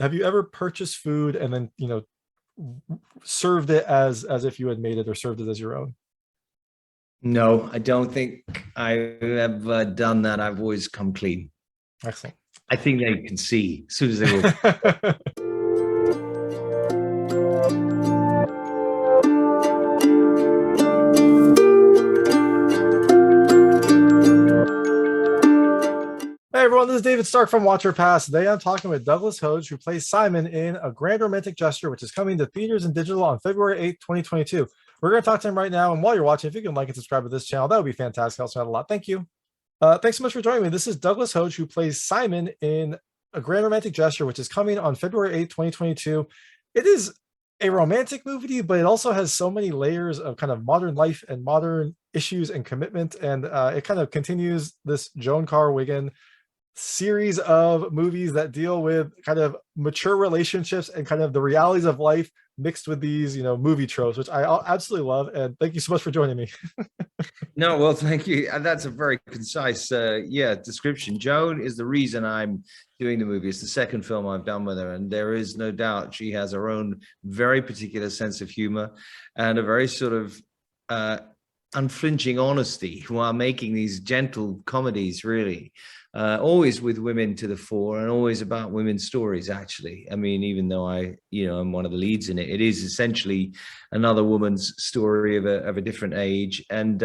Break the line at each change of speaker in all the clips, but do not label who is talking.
have you ever purchased food and then, served it as if you had made it or served it as your own?
No, I don't think I've ever done that. I've always come clean.
Excellent.
I think they can see as soon as they walk.
Hey everyone, this is David Stark from Watch Your Pass. Today I'm talking with Douglas Hodge, who plays Simon in A Grand Romantic Gesture, which is coming to theaters and digital on February 8th, 2022. We're going to talk to him right now, and while you're watching, if you can like and subscribe to this channel, that would be fantastic. Helps me out a lot. Thank you. Thanks so much for joining me. This is Douglas Hodge, who plays Simon in A Grand Romantic Gesture, which is coming on February 8th, 2022. It is a romantic movie, but it also has so many layers of kind of modern life and modern issues and commitment, and it kind of continues this Joan Carr-Wiggin series of movies that deal with kind of mature relationships and kind of the realities of life mixed with these, movie tropes, which I absolutely love. And thank you so much for joining me.
No, well, thank you. And that's a very concise, description. Joan is the reason I'm doing the movie. It's the second film I've done with her, and there is no doubt she has her own very particular sense of humor and a very sort of unflinching honesty while making these gentle comedies, really. Always with women to the fore and always about women's stories, actually. I mean, even though I'm one of the leads in it, it is essentially another woman's story of a different age. And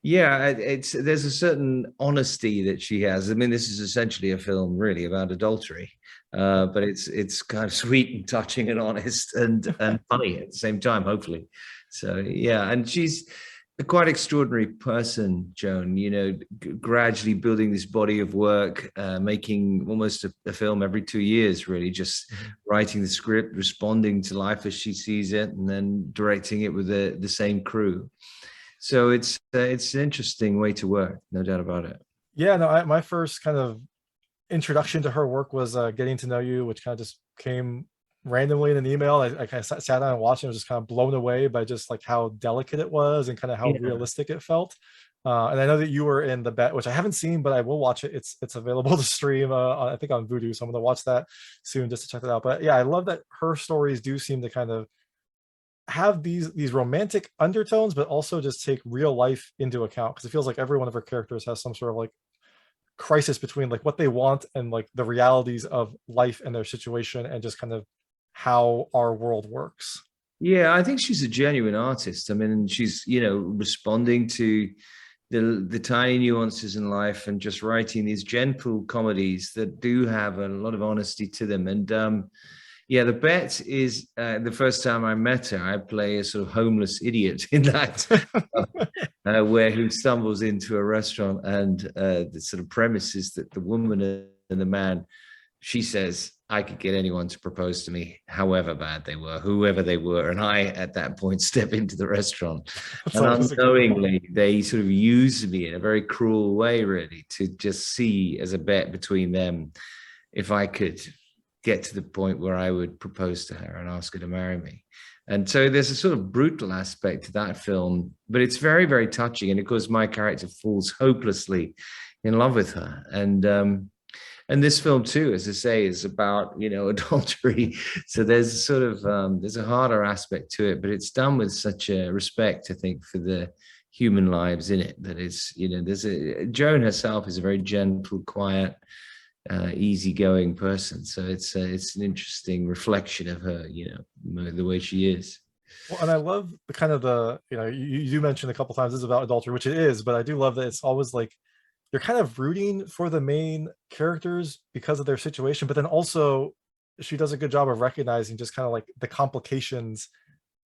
there's a certain honesty that she has. I mean, this is essentially a film really about adultery, but it's kind of sweet and touching and honest and funny at the same time, hopefully. So yeah, and she's a quite extraordinary person, Joan, gradually building this body of work, making almost a film every 2 years, really, just writing the script, responding to life as she sees it, and then directing it with the same crew. So it's an interesting way to work, no doubt about it.
Yeah, no, my first kind of introduction to her work was Getting to Know You, which kind of just came randomly in an email. I kind of sat down and watched it and was just kind of blown away by just like how delicate it was and kind of how realistic it felt. And I know that you were in The Bet, which I haven't seen, but I will watch it. It's available to stream, I think on Vudu, so I'm going to watch that soon just to check that out. But yeah, I love that her stories do seem to kind of have these romantic undertones, but also just take real life into account, because it feels like every one of her characters has some sort of like crisis between like what they want and like the realities of life and their situation and just kind of how our world works.
Yeah, I think she's a genuine artist. I mean, she's, responding to the tiny nuances in life and just writing these gentle comedies that do have a lot of honesty to them. And The Bet is the first time I met her, I play a sort of homeless idiot in that, where he stumbles into a restaurant, and the sort of premise is that the woman and the man, she says, I could get anyone to propose to me, however bad they were, whoever they were. And I, at that point, step into the restaurant. And unknowingly, they sort of use me in a very cruel way, really, to just see as a bet between them if I could get to the point where I would propose to her and ask her to marry me. And so there's a sort of brutal aspect to that film, but it's very, very touching. And of course, my character falls hopelessly in love with her. And this film too, as I say, is about, adultery. So there's sort of, there's a harder aspect to it, but it's done with such a respect, I think, for the human lives in it, that it's, Joan herself is a very gentle, quiet, easygoing person. So it's an interesting reflection of her, the way she is.
Well, and I love the kind of you do mention a couple times it's about adultery, which it is, but I do love that it's always like you're kind of rooting for the main characters because of their situation, but then also she does a good job of recognizing just kind of like the complications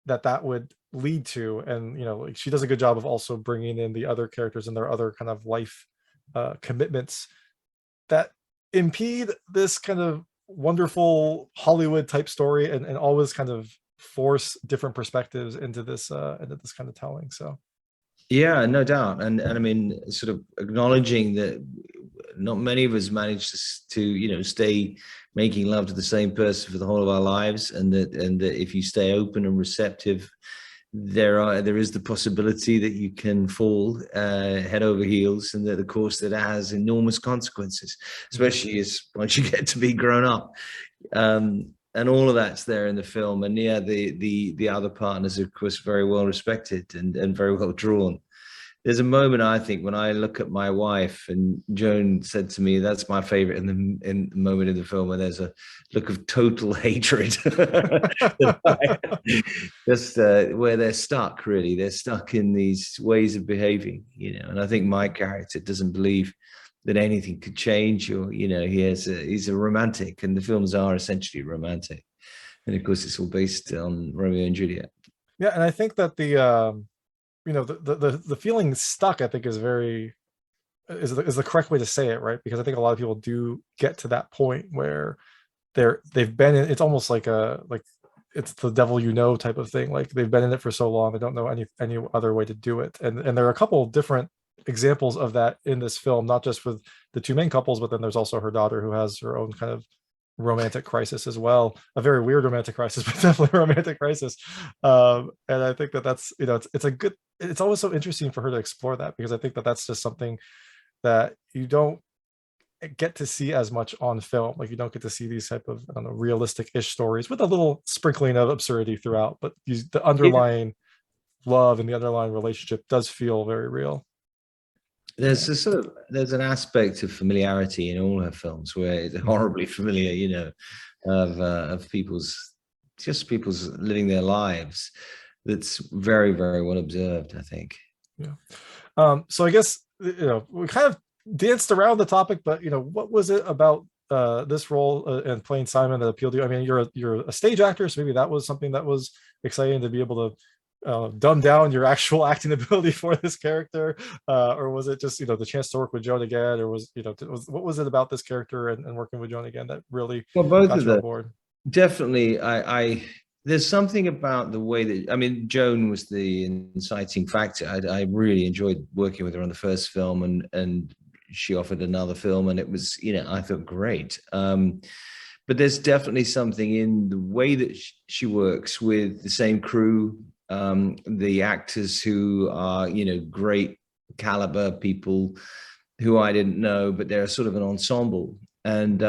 that would lead to. And, like she does a good job of also bringing in the other characters and their other kind of life commitments that impede this kind of wonderful Hollywood type story and always kind of force different perspectives into this kind of telling. So
yeah, no doubt. And I mean, sort of acknowledging that not many of us manage to stay making love to the same person for the whole of our lives, and that if you stay open and receptive there is the possibility that you can fall head over heels, and that of course that has enormous consequences, especially as once you get to be grown up. And all of that's there in the film. And yeah, the other partners, of course, very well respected and very well drawn. There's a moment, I think, when I look at my wife, and Joan said to me, that's my favorite in the moment in the film, where there's a look of total hatred. Just where they're stuck, really. They're stuck in these ways of behaving, you know. And I think my character doesn't believe that anything could change, or, you know, he's a romantic, and the films are essentially romantic. And of course, it's all based on Romeo and Juliet.
Yeah, and I think that the you know, the feeling stuck, I think, is the correct way to say it, right? Because I think a lot of people do get to that point where they've been in, it's almost like it's the devil you know type of thing. Like, they've been in it for so long, they don't know any other way to do it. And there are a couple different examples of that in this film, not just with the two main couples, but then there's also her daughter, who has her own kind of romantic crisis as well, a very weird romantic crisis, but definitely a romantic crisis. And I think that's, you know, it's always so interesting for her to explore that, because I think that's just something that you don't get to see as much on film. Like, you don't get to see these type of, I don't know, realistic-ish stories with a little sprinkling of absurdity throughout, but the underlying love and the underlying relationship does feel very real.
There's there's an aspect of familiarity in all her films, where it's horribly familiar, you know, of people's living their lives. That's very, very well observed, I think.
Yeah. So I guess, you know, we kind of danced around the topic, but, you know, what was it about this role and playing Simon that appealed to you? I mean, you're a stage actor, so maybe that was something that was exciting, to be able to dumb down your actual acting ability for this character, or was it just, you know, the chance to work with Joan again, or was, you know, what was it about this character and working with Joan again that really
both
got
of
you on
them.
board?
Definitely. I there's something about the way that, I mean, Joan was the inciting factor. I really enjoyed working with her on the first film, and she offered another film, and it was, you know, I thought great. But there's definitely something in the way that she works with the same crew, the actors who are, you know, great caliber people who I didn't know, but they're sort of an ensemble. And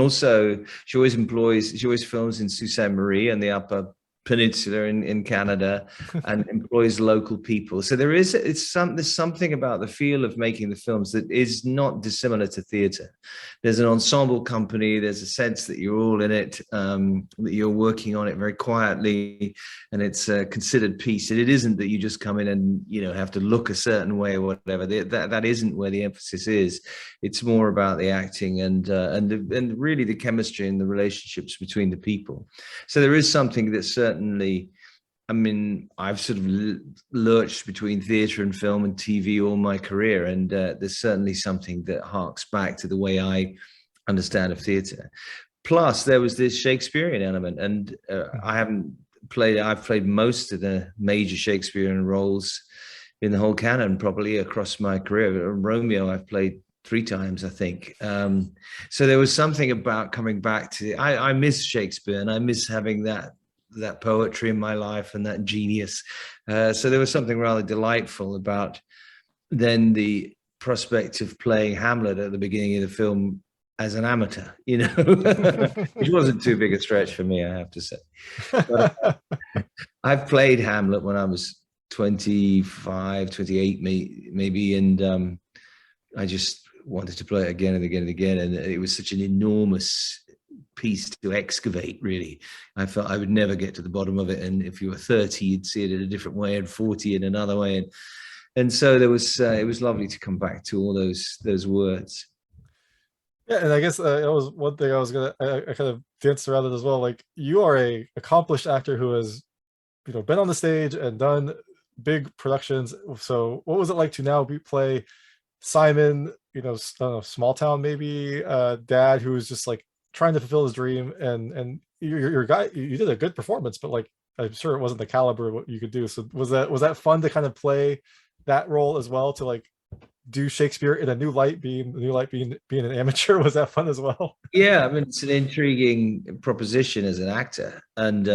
also she always films in Sault Ste. Marie and the Upper Peninsula in Canada, and employs local people. So there's something about the feel of making the films that is not dissimilar to theatre. There's an ensemble company. There's a sense that you're all in it, that you're working on it very quietly, and it's a considered piece. And it isn't that you just come in and, you know, have to look a certain way or whatever. That isn't where the emphasis is. It's more about the acting and really the chemistry and the relationships between the people. So there is something that certainly, I mean, I've sort of lurched between theatre and film and TV all my career, and there's certainly something that harks back to the way I understand of theatre. Plus, there was this Shakespearean element, and I've played most of the major Shakespearean roles in the whole canon, probably across my career. Romeo, I've played 3 times, I think. So there was something about coming back to, I miss Shakespeare, and I miss having that poetry in my life and that genius. So there was something rather delightful about then the prospect of playing Hamlet at the beginning of the film as an amateur, you know, which wasn't too big a stretch for me, I have to say. But I've played Hamlet when I was 25, 28 maybe, and I just wanted to play it again and again and again, and it was such an enormous piece to excavate, really. I felt I would never get to the bottom of it, and if you were 30 you'd see it in a different way, and 40 in another way, and so there was it was lovely to come back to all those words.
Yeah, and I guess it was one thing I kind of danced around it as well. Like, you are a accomplished actor who has, you know, been on the stage and done big productions. So what was it like to now play Simon, you know, small town maybe dad who was just like trying to fulfill his dream, and your guy, you did a good performance, but like, I'm sure it wasn't the caliber of what you could do. So was that fun to kind of play that role as well, to like do Shakespeare in a new light, being an amateur? Was that fun as well?
Yeah, I mean, it's an intriguing proposition as an actor, and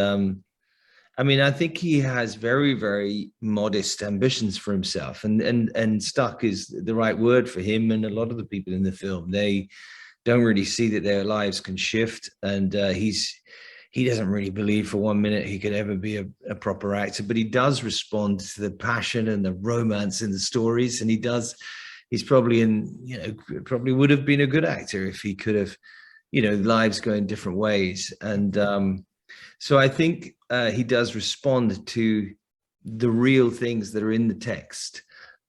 I mean, I think he has very, very modest ambitions for himself, and stuck is the right word for him. And a lot of the people in the film, they don't really see that their lives can shift, and he doesn't really believe for 1 minute he could ever be a proper actor, but he does respond to the passion and the romance in the stories, and he's probably probably would have been a good actor if he could have, lives go in different ways. And so I think he does respond to the real things that are in the text.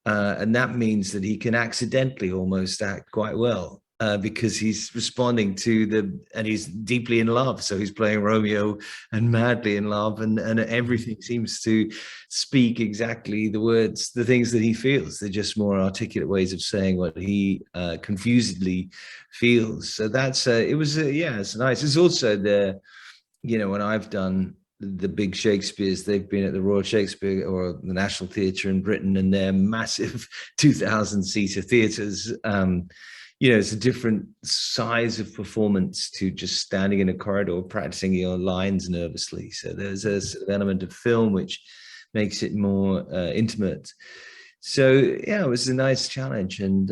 And that means that he can accidentally almost act quite well, because he's responding to and he's deeply in love. So he's playing Romeo and madly in love, and everything seems to speak exactly the words, the things that he feels. They're just more articulate ways of saying what he confusedly feels. So that's, it's nice. It's also when I've done the big Shakespeares, they've been at the Royal Shakespeare or the National Theatre in Britain, and they're massive 2,000-seater theatres. It's a different size of performance to just standing in a corridor practicing your lines nervously. So there's a sort of element of film which makes it more intimate. So yeah, it was a nice challenge and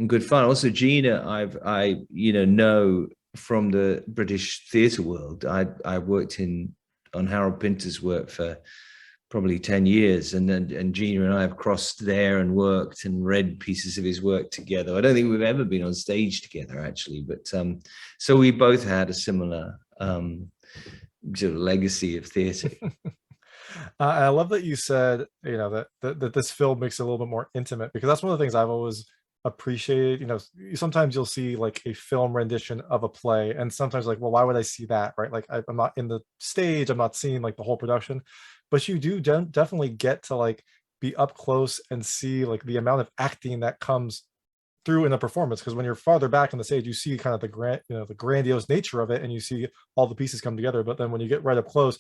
good fun. Also, Gina, I know from the British theatre world. I worked on Harold Pinter's work for probably 10 years. And Gina and I have crossed there and worked and read pieces of his work together. I don't think we've ever been on stage together, actually. But so we both had a similar sort of legacy of theatre.
I love that you said, that this film makes it a little bit more intimate, because that's one of the things I've always appreciated. Sometimes you'll see like a film rendition of a play, and sometimes like, well, why would I see that, right? Like I'm not in the stage, I'm not seeing like the whole production, but you do definitely get to like be up close and see like the amount of acting that comes through in a performance. Because when you're farther back on the stage, you see kind of the grandiose nature of it, and you see all the pieces come together. But then when you get right up close,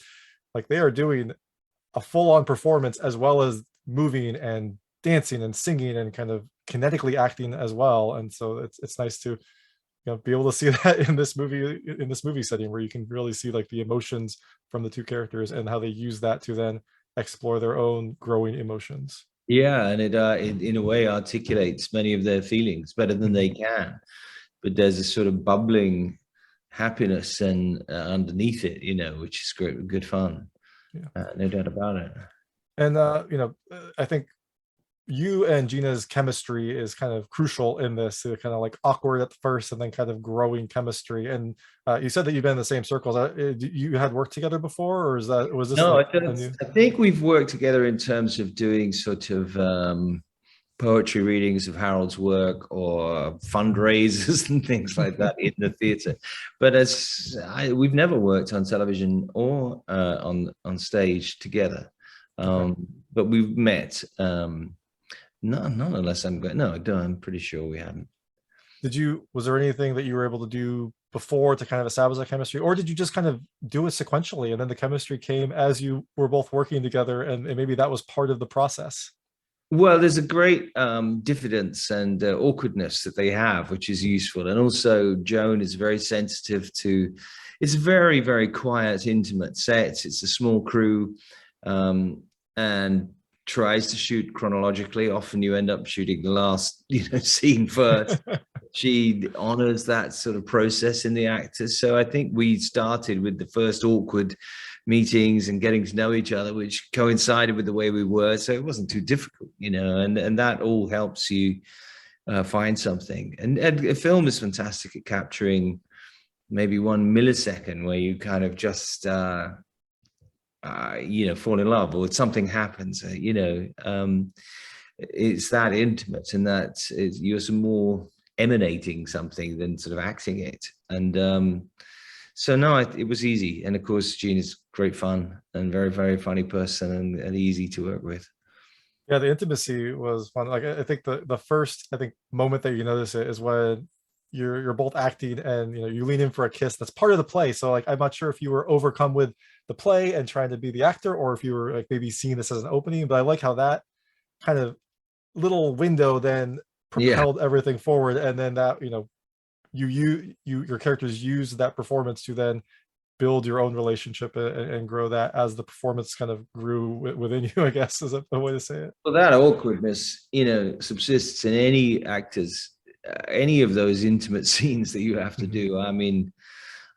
like they are doing a full-on performance as well as moving and dancing and singing and kind of kinetically acting as well. And so it's nice to be able to see that in this movie setting, where you can really see like the emotions from the two characters and how they use that to then explore their own growing emotions.
Yeah, and it in a way articulates many of their feelings better than they can. But there's a sort of bubbling happiness and underneath it, which is great, good fun. Yeah. No doubt about it.
And I think you and Gina's chemistry is kind of crucial in this, kind of like awkward at first and then kind of growing chemistry. And you said that you've been in the same circles. You had worked together before, or was this
no?
like
I think we've worked together in terms of doing sort of poetry readings of Harold's work or fundraisers and things like that in the theatre. But we've never worked on television or on stage together. But we've met. Not unless I'm pretty sure we haven't.
Was there anything that you were able to do before to kind of establish that chemistry, or did you just kind of do it sequentially and then the chemistry came as you were both working together, and maybe that was part of the process?
Well, there's a great diffidence and awkwardness that they have, which is useful. And also Joan is very sensitive to, it's very, very quiet, intimate sets. It's a small crew, and tries to shoot chronologically. Often you end up shooting the last scene first. She honors that sort of process in the actors. So I think we started with the first awkward meetings and getting to know each other, which coincided with the way we were. So it wasn't too difficult, and that all helps you find something. And a film is fantastic at capturing maybe 1 millisecond where you kind of just fall in love, or something happens. It's that intimate, and that you're some more emanating something than sort of acting it. And so no, it was easy. And of course, Gina's great fun and very, very funny person, and easy to work with.
Yeah, the intimacy was fun. Like I think the first moment that you notice it is when you're both acting and you lean in for a kiss. That's part of the play. So like I'm not sure if you were overcome with the play and trying to be the actor, or if you were like maybe seeing this as an opening. But I like how that kind of little window then propelled everything forward, and then that your characters use that performance to then build your own relationship and grow that as the performance kind of grew within you, I guess, is a way to say it.
Well, that awkwardness, subsists in any actors, any of those intimate scenes that you have to do. I mean,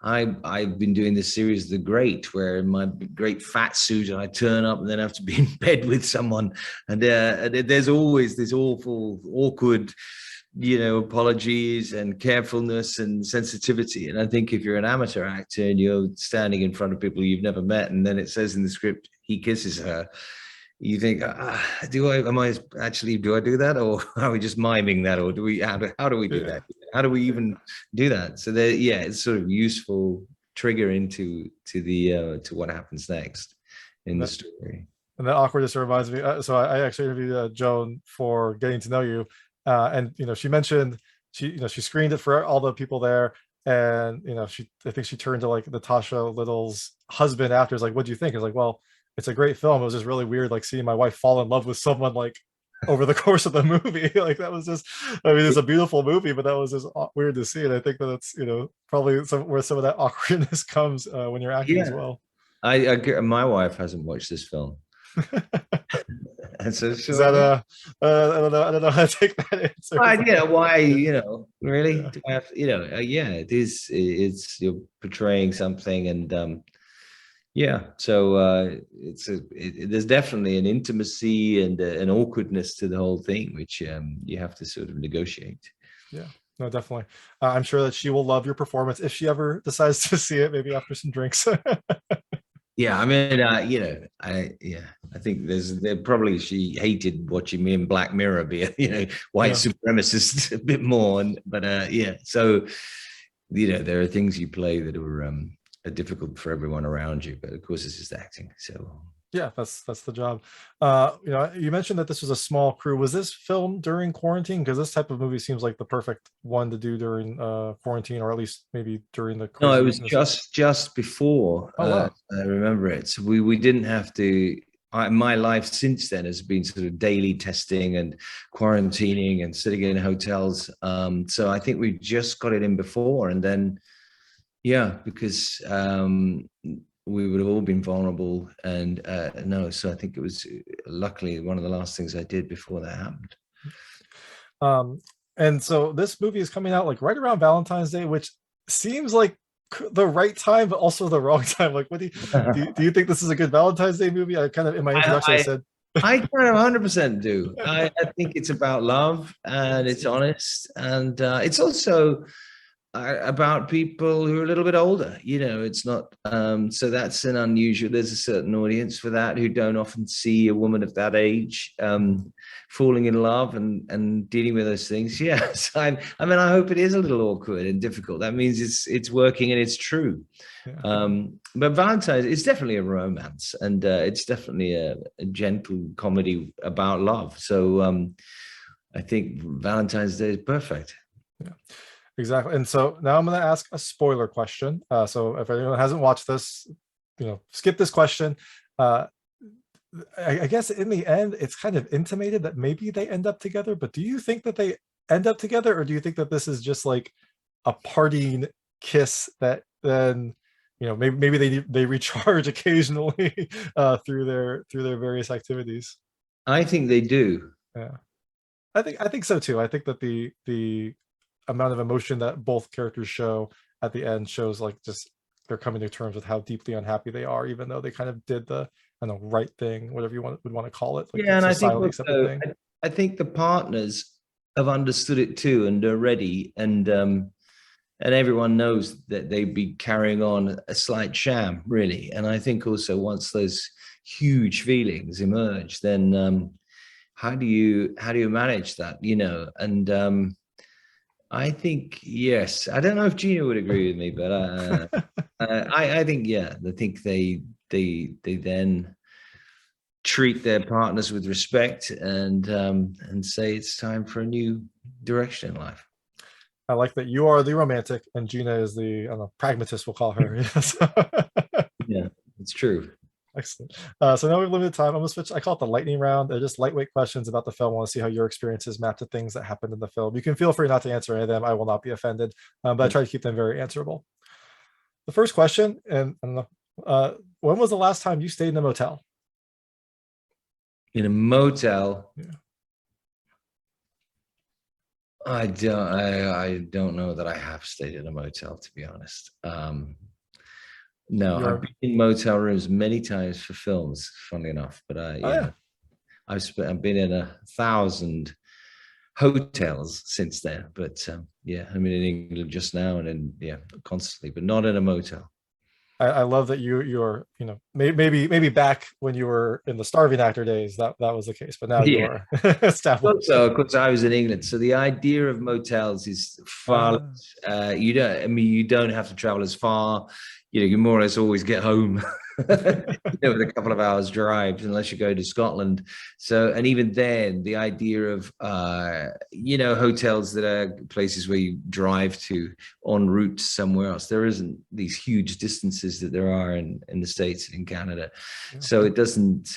I've been doing this series, The Great, where in my great fat suit, I turn up and then have to be in bed with someone. And there's always this awful, awkward, apologies and carefulness and sensitivity. And I think if you're an amateur actor and you're standing in front of people you've never met, and then it says in the script, he kisses her, you think, do I do that, or are we just miming that, or how do we do that? How do we even do that? So it's sort of useful trigger into what happens next in the story.
And that awkwardness reminds me. So I actually interviewed Joan for Getting to Know You, and she mentioned she screened it for all the people there, and I think she turned to like Natasha Little's husband after, is like, what do you think? It's like, well, it's a great film. It was just really weird, like seeing my wife fall in love with someone like over the course of the movie. Like that was just, I mean, it's a beautiful movie, but that was just weird to see. And I think that it's, probably where some of that awkwardness comes when you're acting as well.
My wife hasn't watched this film. And so
is that I don't know how to take that answer.
Why, really? Yeah. Do I have, it is, it's, you're portraying something, and so there's definitely an intimacy and an awkwardness to the whole thing, which you have to sort of negotiate.
Yeah, no, definitely. I'm sure that she will love your performance if she ever decides to see it, maybe after some drinks.
Yeah, I mean, I think probably she hated watching me in Black Mirror be white supremacist a bit more, but so there are things you play that are difficult for everyone around you, but of course this is acting, so
yeah, that's the job. You mentioned that this was a small crew. Was this filmed during quarantine? Because this type of movie seems like the perfect one to do during quarantine, or at least maybe during the
no, it was just before.
Oh wow.
I remember it. So we didn't have to. My life since then has been sort of daily testing and quarantining and sitting in hotels, so I think we just got it in before, and then because we would have all been vulnerable, and so I think it was luckily one of the last things I did before that happened.
And so this movie is coming out like right around Valentine's Day, which seems like the right time but also the wrong time. Like, what do you think this is a good Valentine's Day movie? I kind of, in my introduction, I said
I kind of 100% do. I think it's about love, and it's honest, and it's also about people who are a little bit older. It's not so that's an unusual, there's a certain audience for that who don't often see a woman of that age falling in love and dealing with those things. Yes, I mean, I hope it is a little awkward and difficult. That means it's working and it's true. But Valentine's, it's definitely a romance, and it's definitely a gentle comedy about love. So I think Valentine's Day is perfect.
Yeah. Exactly. And so now I'm going to ask a spoiler question. So if anyone hasn't watched this, skip this question. I guess in the end, it's kind of intimated that maybe they end up together, but do you think that they end up together, or do you think that this is just like a parting kiss that then, maybe they recharge occasionally through their various activities?
I think they do.
Yeah, I think so too. I think that the amount of emotion that both characters show at the end shows like just they're coming to terms with how deeply unhappy they are, even though they kind of did the right thing, whatever you would want to call it. Like,
and I think the partners have understood it too, and are ready, and everyone knows that they'd be carrying on a slight sham, really. And I think also once those huge feelings emerge, then how do you manage that, and I think, yes. I don't know if Gina would agree with me, but I think, I think they then treat their partners with respect and say it's time for a new direction in life.
I like that you are the romantic and Gina is the, I don't know, pragmatist, we'll call her. Yes.
Yeah, it's true.
Excellent. So now we have limited time. I'm gonna switch. I call it the lightning round. They're just lightweight questions about the film. I want to see how your experiences map to things that happened in the film. You can feel free not to answer any of them. I will not be offended, but I try to keep them very answerable. The first question, and I don't know, when was the last time you stayed in a motel?
In a motel,
Yeah.
I don't know that I have stayed in a motel, to be honest. No, I've
You're,
been in motel rooms many times for films, funnily enough. But
oh yeah.
yeah, I've been in 1,000 hotels since then. But yeah, I mean in England just now, and then yeah, constantly, but not in a motel.
I love that you're, maybe back when you were in the starving actor days, that was the case, but now you
Yeah.
are established.
Also, of course, I was in England, so the idea of motels is far
Uh,
less. You don't. I mean, you don't have to travel as far. You more or less always get home. With a couple of hours drive, unless you go to Scotland. So, and even then, the idea of hotels that are places where you drive to en route somewhere else. There isn't these huge distances that there are in the States and in Canada.
yeah,
So it doesn't.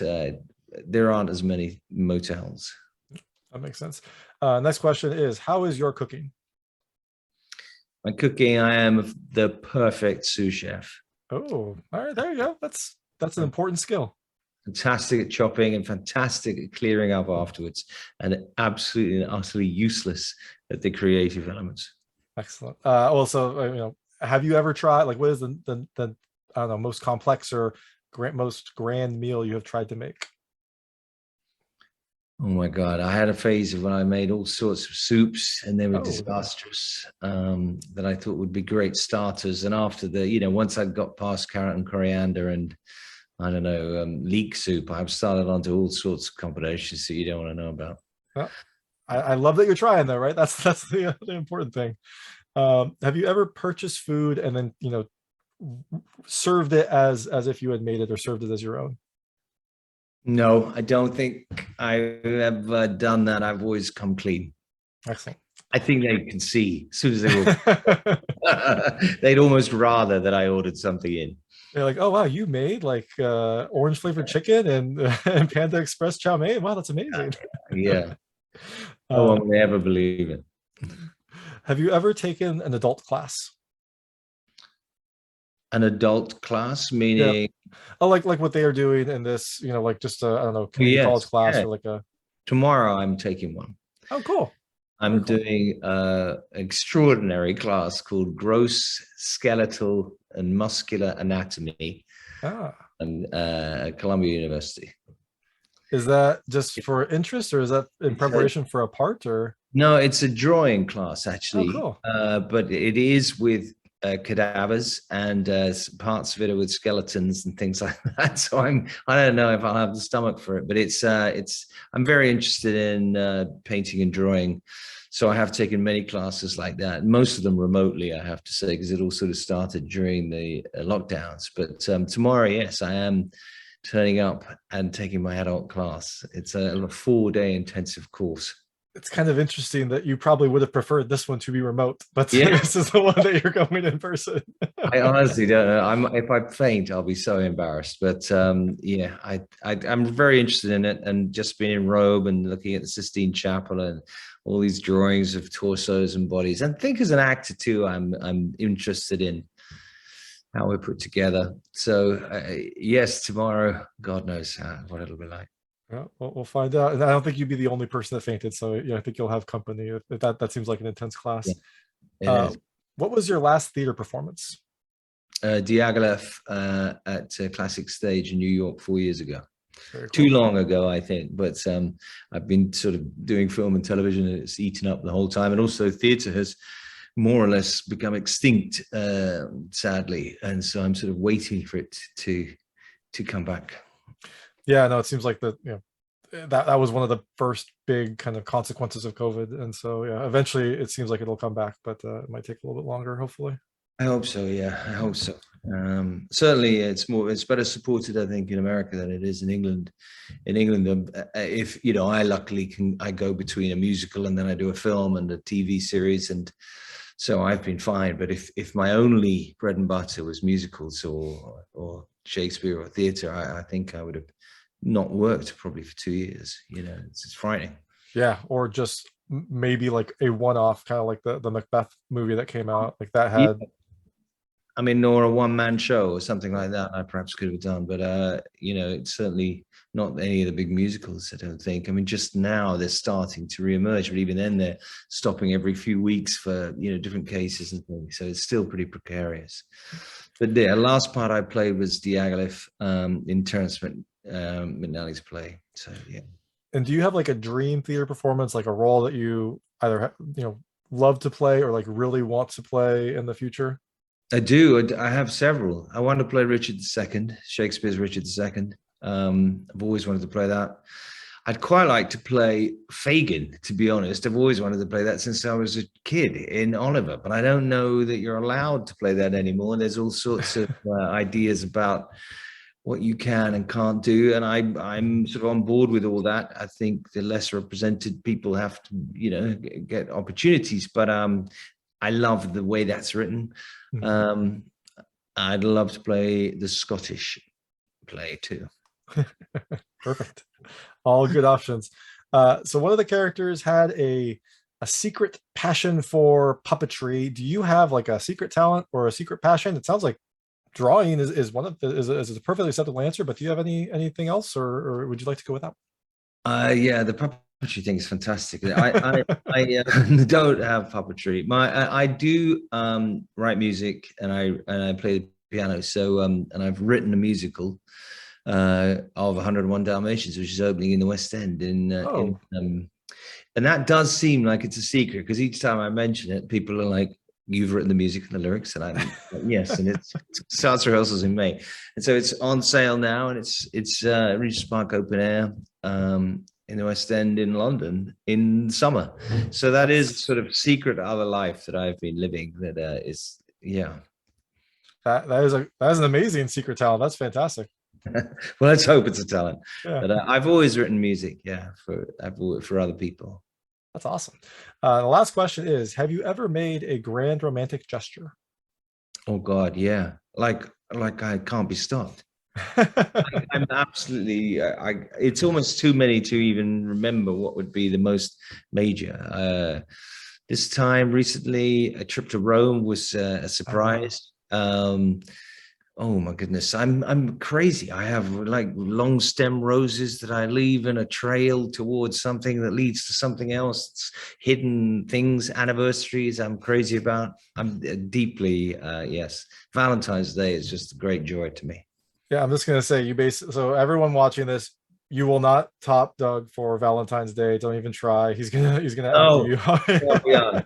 There aren't as many motels.
that makes sense. Next question is, how is your cooking?
My cooking, I am the perfect sous chef.
Oh, all right, there you go. That's an important skill.
Fantastic at chopping and fantastic at clearing up afterwards, and absolutely and utterly useless at the creative elements.
Excellent. Also, have you ever tried, like, what is the I don't know, most complex or most grand meal you have tried to make?
Oh my God. I had a phase of when I made all sorts of soups and they were
Oh,
disastrous, that I thought would be great starters. And after once I got past carrot and coriander and I don't know, leek soup, I've started onto all sorts of combinations that you don't want to know about.
well, I love that you're trying though, right? That's the important thing. Have you ever purchased food and then, served it as if you had made it, or served it as your own?
No, I don't think I've ever done that. I've always come clean.
Excellent.
I think they can see as soon as they walk. They'd almost rather that I ordered something in.
They're like, oh wow, you made like orange flavored chicken and and Panda Express chow mein. Wow, that's amazing.
Yeah. No
Uh,
one will ever believe it.
have you ever taken an adult class?
An adult class,
Yeah.
meaning,
Oh, like what they are doing in this, like just a, I don't know, community college
yes,
class
yeah.
or like a.
Tomorrow I'm taking one.
Oh, cool. Very
I'm
cool.
doing an extraordinary class called Gross Skeletal and Muscular Anatomy
Ah,
at Columbia University.
is that just for interest, or is that in
It's
preparation for a part, or?
No, it's a drawing class
Oh,
actually,
cool.
but it is with cadavers and parts of it are with skeletons and things like that. So I don't know if I'll have the stomach for it, but I'm very interested in painting and drawing. So I have taken many classes like that, most of them remotely, I have to say, because it all sort of started during the lockdowns. But tomorrow, yes, I am turning up and taking my adult class. It's a 4-day intensive course.
It's kind of interesting that you probably would have preferred this one to be remote, but
Yeah.
this is the one that you're going in person.
I honestly don't know. If I faint, I'll be so embarrassed. But yeah, I'm very interested in it, and just being in Rome and looking at the Sistine Chapel and all these drawings of torsos and bodies. And I think as an actor too, I'm interested in how we're put together. So yes, tomorrow, God knows what it'll be like.
Yeah, we'll find out. And I don't think you'd be the only person that fainted. So yeah, I think you'll have company. That seems like an intense class.
Yeah, it
Uh,
is.
what was your last theater performance?
Diaghilev at Classic Stage in New York 4 years ago.
Very
Too
cool.
long ago, I think, but I've been sort of doing film and television, and it's eaten up the whole time. And also theatre has more or less become extinct, sadly. And so I'm sort of waiting for it to come back.
Yeah, no, it seems like that was one of the first big kind of consequences of COVID. And so yeah, eventually it seems like it'll come back, but it might take a little bit longer, hopefully.
I hope so. Yeah, I hope so. Certainly, it's better supported, I think, in America than it is in England. In England, if I luckily I go between a musical and then I do a film and a TV series, and so I've been fine. But if my only bread and butter was musicals or Shakespeare or theatre, I think I would have not worked probably for 2 years. It's frightening.
Yeah, or just maybe like a one-off, kind of like the Macbeth movie that came out, like that
Yeah.
had
I mean, or a one-man show or something like that, I perhaps could have done. But it's certainly not any of the big musicals, I don't think. I mean, just now they're starting to reemerge, but even then they're stopping every few weeks for, different cases and things. So it's still pretty precarious. But the last part I played was Diaghilev in Terence McNally's play. So, yeah.
And do you have like a dream theater performance, like a role that you either, love to play or like really want to play in the future?
I do. I have several. I want to play Richard II, Shakespeare's Richard II. I've always wanted to play that. I'd quite like to play Fagin, to be honest. I've always wanted to play that since I was a kid in Oliver, but I don't know that you're allowed to play that anymore. There's all sorts of ideas about what you can and can't do, and I'm sort of on board with all that. I think the less represented people have to, get opportunities, but I love the way that's written. I'd love to play the Scottish play too.
Perfect. All good options. So one of the characters had a secret passion for puppetry. Do you have like a secret talent or a secret passion? It sounds like drawing is one of the is a perfectly acceptable answer, but do you have anything else, or would you like to go with that?
Yeah, the puppetry thing is fantastic. I don't have puppetry. I do write music and I play the piano. So and I've written a musical of 101 Dalmatians, which is opening in the West End and that does seem like it's a secret, because each time I mention it, people are like, "You've written the music and the lyrics," and I'm like, yes, and it starts rehearsals in May, and so it's on sale now, and it's Regent's Park Open Air in the West End in London in summer. So that is sort of secret other life that I've been living. That is, yeah.
That is an amazing secret talent. That's fantastic.
Well, let's hope it's a talent.
Yeah.
But I've always written music, for other people.
That's awesome. The last question is: have you ever made a grand romantic gesture?
Oh God, yeah. Like I can't be stopped. I'm absolutely. It's almost too many to even remember what would be the most major. This time recently, a trip to Rome was a surprise. Oh my goodness, I'm crazy. I have like long stem roses that I leave in a trail towards something that leads to something else. It's hidden things, anniversaries I'm crazy about. I'm deeply, yes. Valentine's Day is just a great joy to me.
Yeah, I'm just gonna say so everyone watching this, you will not top Doug for Valentine's Day. Don't even try. He's gonna outdo you.
Yeah.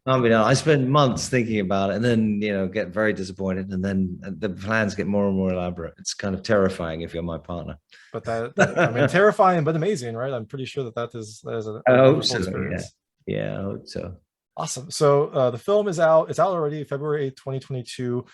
I spend months thinking about it, and then get very disappointed, and then the plans get more and more elaborate. It's kind of terrifying if you're my partner.
But I mean, terrifying but amazing, right? I'm pretty sure that is a
I hope
wonderful
so.
experience.
Yeah, I hope so.
Awesome. So the film is out. It's out already, February 8th, 2022.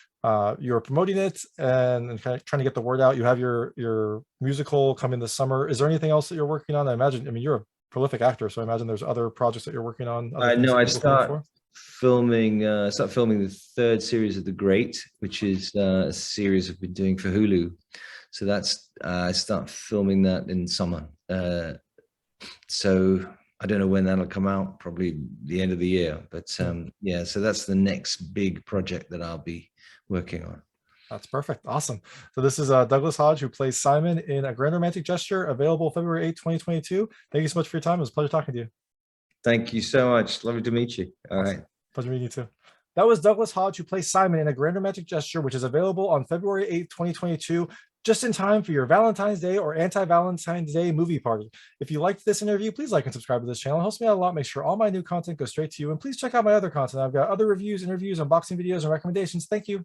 You're promoting it and trying to get the word out. You have your musical coming this summer. Is there anything else that you're working on? I mean, you're a prolific actor, so I imagine there's other projects that you're working on.
No, I start filming the third series of The Great, which is a series I've been doing for Hulu. So that's I start filming that in summer. So I don't know when that'll come out, probably the end of the year. But yeah, so that's the next big project that I'll be working on.
That's perfect. Awesome. So this is Douglas Hodge, who plays Simon in A Grand Romantic Gesture, available February 8th, 2022. Thank you so much for your time. It was a pleasure talking to you.
Thank you so much. Lovely to meet you. All right.
Pleasure meeting you too. That was Douglas Hodge, who plays Simon in A Grand Romantic Gesture, which is available on February 8th, 2022, just in time for your Valentine's Day or anti-Valentine's Day movie party. If you liked this interview, please like and subscribe to this channel. It helps me out a lot. Make sure all my new content goes straight to you. And please check out my other content. I've got other reviews, interviews, unboxing videos, and recommendations. Thank you.